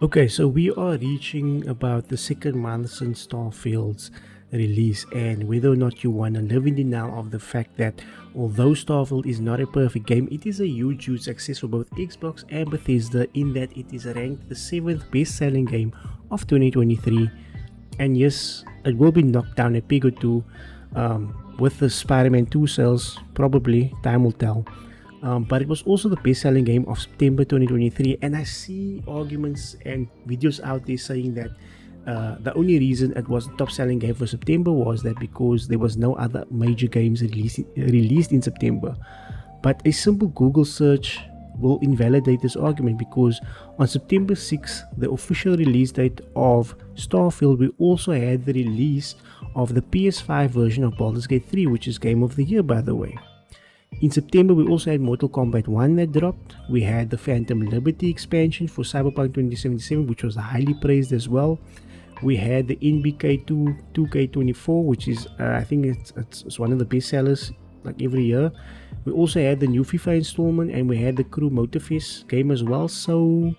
Okay, so we are reaching about the second month since Starfield's release, and whether or not you want to live in denial of the fact that although Starfield is not a perfect game, it is a huge success for both Xbox and Bethesda in that it is ranked the 7th best selling game of 2023. And yes, it will be knocked down a peg or two with the Spider-Man 2 sales, probably, time will tell. But it was also the best-selling game of September 2023, and I see arguments and videos out there saying that the only reason it was the top-selling game for September was that because there was no other major games released in September. But a simple Google search will invalidate this argument, because on September 6th, the official release date of Starfield, we also had the release of the PS5 version of Baldur's Gate 3, which is Game of the Year, by the way. In September, we also had Mortal Kombat 1 that dropped. We had the Phantom Liberty expansion for Cyberpunk 2077, which was highly praised as well. We had the NBK 2K24, which is, I think it's one of the best sellers like every year. We also had the new FIFA installment, and we had the Crew Motorfest game as well. So,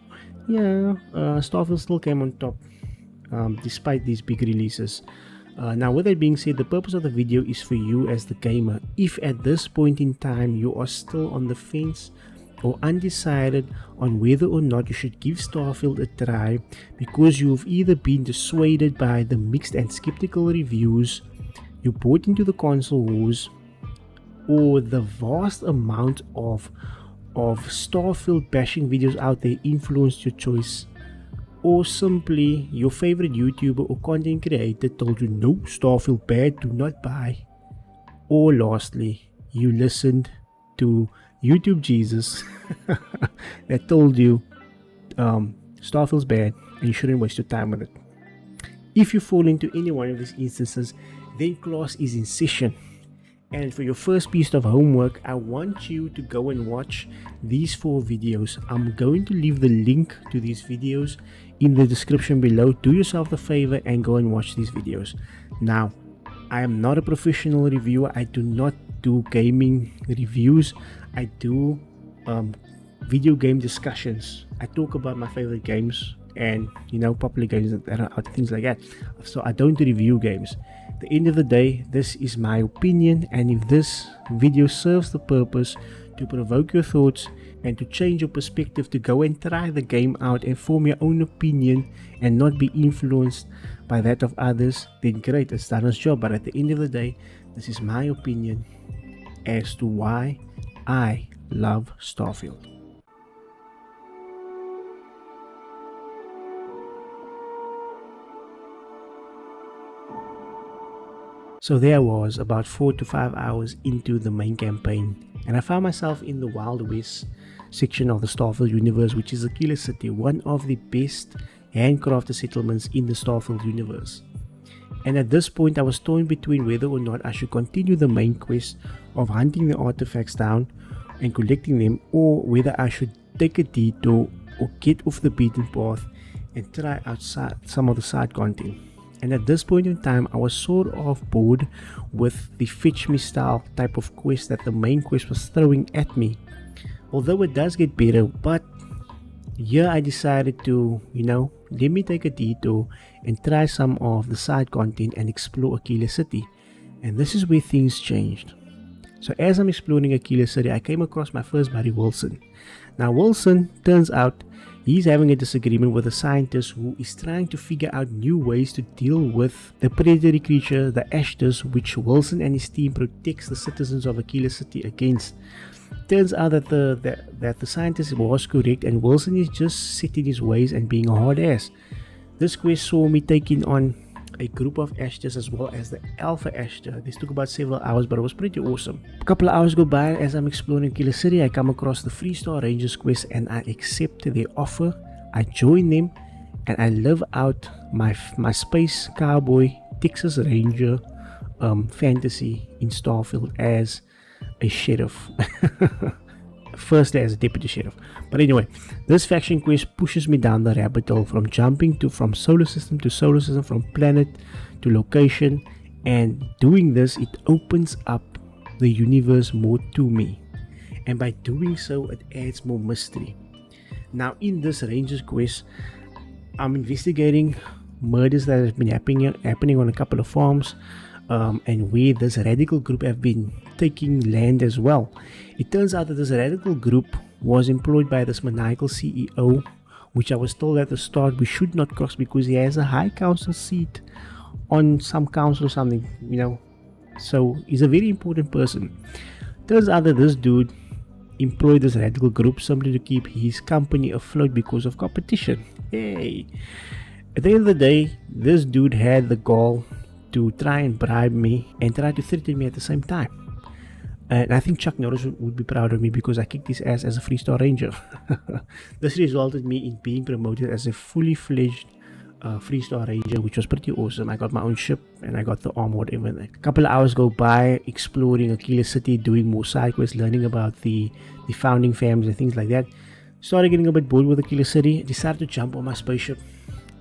yeah, Starfield still came on top despite these big releases. Now, with that being said, the purpose of the video is for you as the gamer. If at this point in time you are still on the fence or undecided on whether or not you should give Starfield a try because you've either been dissuaded by the mixed and skeptical reviews, you bought into the console wars, or the vast amount of Starfield bashing videos out there influenced your choice, or simply your favorite YouTuber or content creator told you no, Starfield bad, do not buy, or lastly, you listened to YouTube Jesus that told you Starfield's bad and you shouldn't waste your time with it. If you fall into any one of these instances, then class is in session. And for your first piece of homework, I want you to go and watch these 4 videos. I'm going to leave the link to these videos in the description below. Do yourself the favor and go and watch these videos. Now, I am not a professional reviewer. I do not do gaming reviews. I do video game discussions. I talk about my favorite games and, popular games that are out, things like that. So I don't review games. At the end of the day, this is my opinion, and if this video serves the purpose to provoke your thoughts and to change your perspective, to go and try the game out and form your own opinion and not be influenced by that of others, then great, it's done its job. But at the end of the day, this is my opinion as to why I love Starfield. So there I was, about 4 to 5 hours into the main campaign, and I found myself in the Wild West section of the Starfield universe, which is Akila City, one of the best handcrafted settlements in the Starfield universe. And at this point I was torn between whether or not I should continue the main quest of hunting the artifacts down and collecting them, or whether I should take a detour or get off the beaten path and try out some of the side content. And at this point in time, I was sort of bored with the fetch me style type of quest that the main quest was throwing at me. Although it does get better, but here I decided to, let me take a detour and try some of the side content and explore Akila City. And this is where things changed. So as I'm exploring Akila City, I came across my first buddy, Wilson. Now Wilson, turns out, he's having a disagreement with a scientist who is trying to figure out new ways to deal with the predatory creature, the Ashtos, which Wilson and his team protects the citizens of Akila City against. Turns out that the scientist was correct, and Wilson is just set in his ways and being a hard ass. This quest saw me taking on a group of Ashtos as well as the Alpha Ashtor. This took about several hours, but it was pretty awesome. A couple of hours go by as I'm exploring Akila City. I come across the Freestar Rangers quest and I accept their offer. I join them and I live out my space cowboy Texas Ranger fantasy in Starfield as a sheriff. Firstly as a deputy sheriff. But anyway, this faction quest pushes me down the rabbit hole, from jumping from solar system to solar system, from planet to location, and doing this, it opens up the universe more to me, and by doing so it adds more mystery. Now in this Rangers quest, I'm investigating murders that have been happening on a couple of farms, and where this radical group have been taking land as well. It turns out that this radical group was employed by this maniacal CEO, which I was told at the start we should not cross because he has a high council seat on some council or something, So he's a very important person. Turns out that this dude employed this radical group simply to keep his company afloat because of competition. Hey! At the end of the day, this dude had the gall to try and bribe me and try to threaten me at the same time. And I think Chuck Norris would be proud of me because I kicked his ass as a 3-star ranger. This resulted me in being promoted as a fully fledged 3-star ranger, which was pretty awesome. I got my own ship and I got the armor, whatever. A couple of hours go by exploring Akila City, doing more side quests, learning about the founding families and things like that. Started getting a bit bored with Akila City. Decided to jump on my spaceship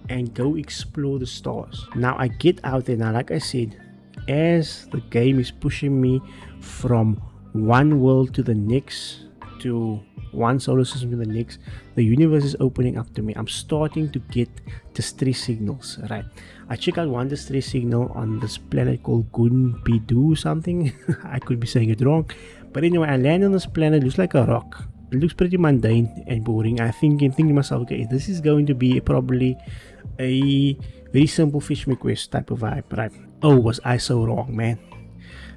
and go explore the stars. Now I get out there. Now, like I said, as the game is pushing me from one world to the next, to one solar system to the next, the universe is opening up to me. I'm starting to get distress signals, right? I check out one distress signal on this planet called Gunbidu something. I could be saying it wrong, but anyway, I land on this planet. It looks like a rock. It looks pretty mundane and boring. I'm thinking to myself, okay, this is going to be probably a very simple fish me quest type of vibe, right? Oh, was I so wrong, man.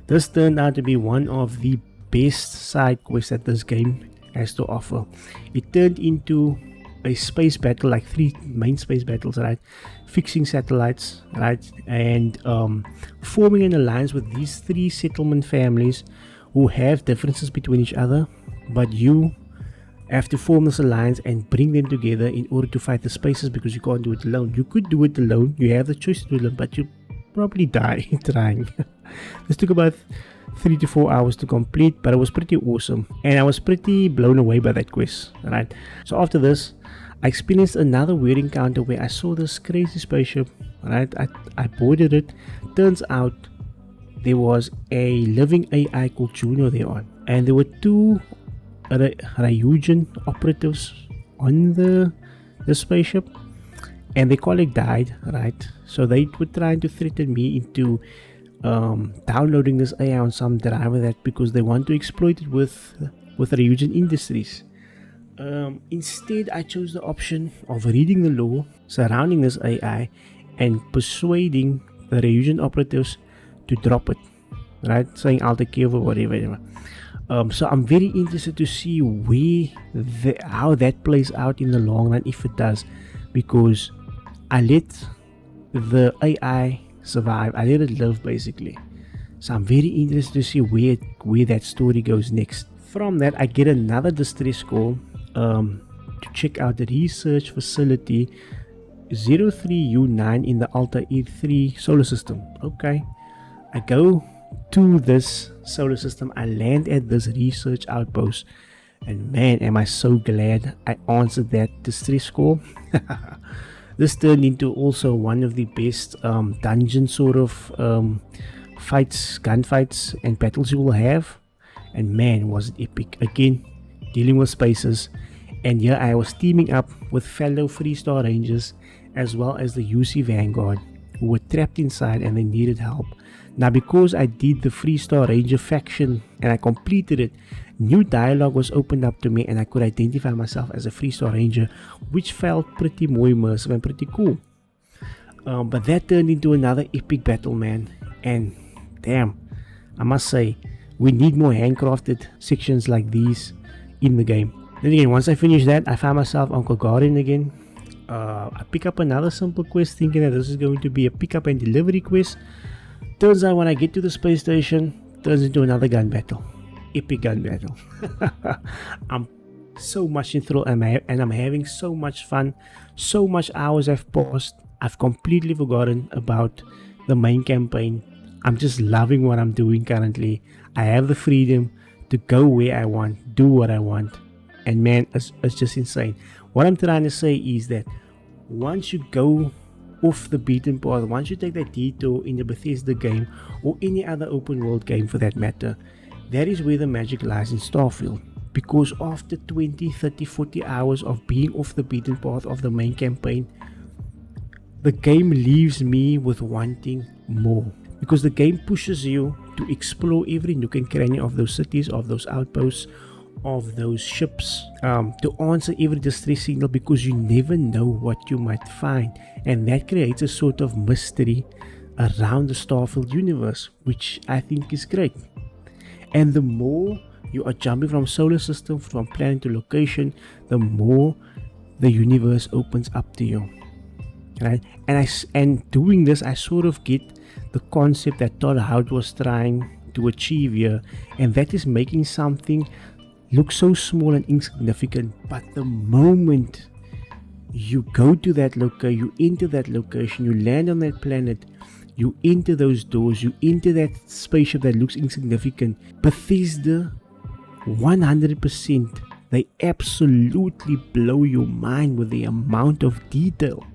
This turned out to be one of the best side quests that this game has to offer. It turned into a space battle, like 3 main space battles, right? Fixing satellites, right? And forming an alliance with these 3 settlement families who have differences between each other, but you have to form this alliance and bring them together in order to fight the spaces, because you can't do it alone. You could do it alone, you have the choice to do it alone, but you probably die trying. This took about 3 to 4 hours to complete, but it was pretty awesome and I was pretty blown away by that quest, right? So after this, I experienced another weird encounter where I saw this crazy spaceship, right? I boarded it. Turns out there was a living AI called Juno there on, and there were 2 Ryujin operatives on the spaceship, and their colleague died, right? So they were trying to threaten me into downloading this AI on some driver, that because they want to exploit it with Ryujin Industries. Instead, I chose the option of reading the law surrounding this AI and persuading the Ryujin operatives to drop it, right? Saying I'll take care of it, whatever. So I'm very interested to see how that plays out in the long run, if it does, because I let the AI survive. I let it live, basically. So I'm very interested to see where that story goes next. From that, I get another distress call to check out the research facility 03U9 in the Alta E3 solar system. Okay, I go to this solar system. I land at this research outpost, and man, am I so glad I answered that distress call. This turned into also one of the best dungeon sort of gunfights and battles you will have, and man, was it epic. Again, dealing with spaces, and here I was teaming up with fellow 3-star rangers as well as the UC Vanguard, who were trapped inside and they needed help. Now, because I did the 3-star ranger faction and I completed it, new dialogue was opened up to me and I could identify myself as a 3-star ranger, which felt pretty more immersive and pretty cool. But that turned into another epic battle, man, and damn, I must say, we need more handcrafted sections like these in the game. Then again, once I finished that, I found myself on Gagarin again. I pick up another simple quest thinking that this is going to be a pickup and delivery quest. Turns out when I get to the space station, turns into another gun battle. Epic gun battle. I'm so much enthralled and I'm having so much fun. So much hours have passed. I've completely forgotten about the main campaign. I'm just loving what I'm doing currently. I have the freedom to go where I want, do what I want, and man, it's just insane. What I'm trying to say is that once you go off the beaten path, once you take that detour in the Bethesda game or any other open world game for that matter, that is where the magic lies in Starfield. Because after 20, 30, 40 hours of being off the beaten path of the main campaign, the game leaves me with wanting more, because the game pushes you to explore every nook and cranny of those cities, of those outposts, of those ships, to answer every distress signal, because you never know what you might find, and that creates a sort of mystery around the Starfield universe, which I think is great. And the more you are jumping from solar system, from planet to location, the more the universe opens up to you, right? And doing this, I sort of get the concept that Todd Howard was trying to achieve here, and that is making something look so small and insignificant, but the moment you go to that location, you enter that location, you land on that planet, you enter those doors, you enter that spaceship that looks insignificant, Bethesda 100%, they absolutely blow your mind with the amount of detail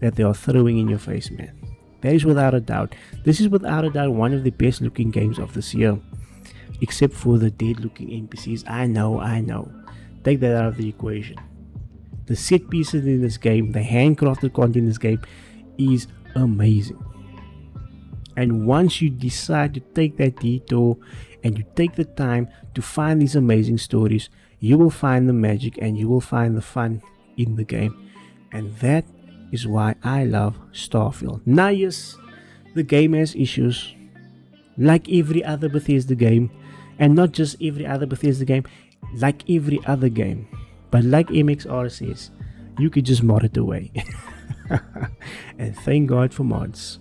that they are throwing in your face, man. That is without a doubt. This is without a doubt one of the best looking games of this year, except for the dead looking NPCs. I know. Take that out of the equation. The set pieces in this game, the handcrafted content in this game is amazing. And once you decide to take that detour and you take the time to find these amazing stories, you will find the magic and you will find the fun in the game. And that is why I love Starfield. Now, yes, the game has issues like every other Bethesda game, and not just every other Bethesda game, like every other game. But like MXR says, you could just mod it away. And thank God for mods.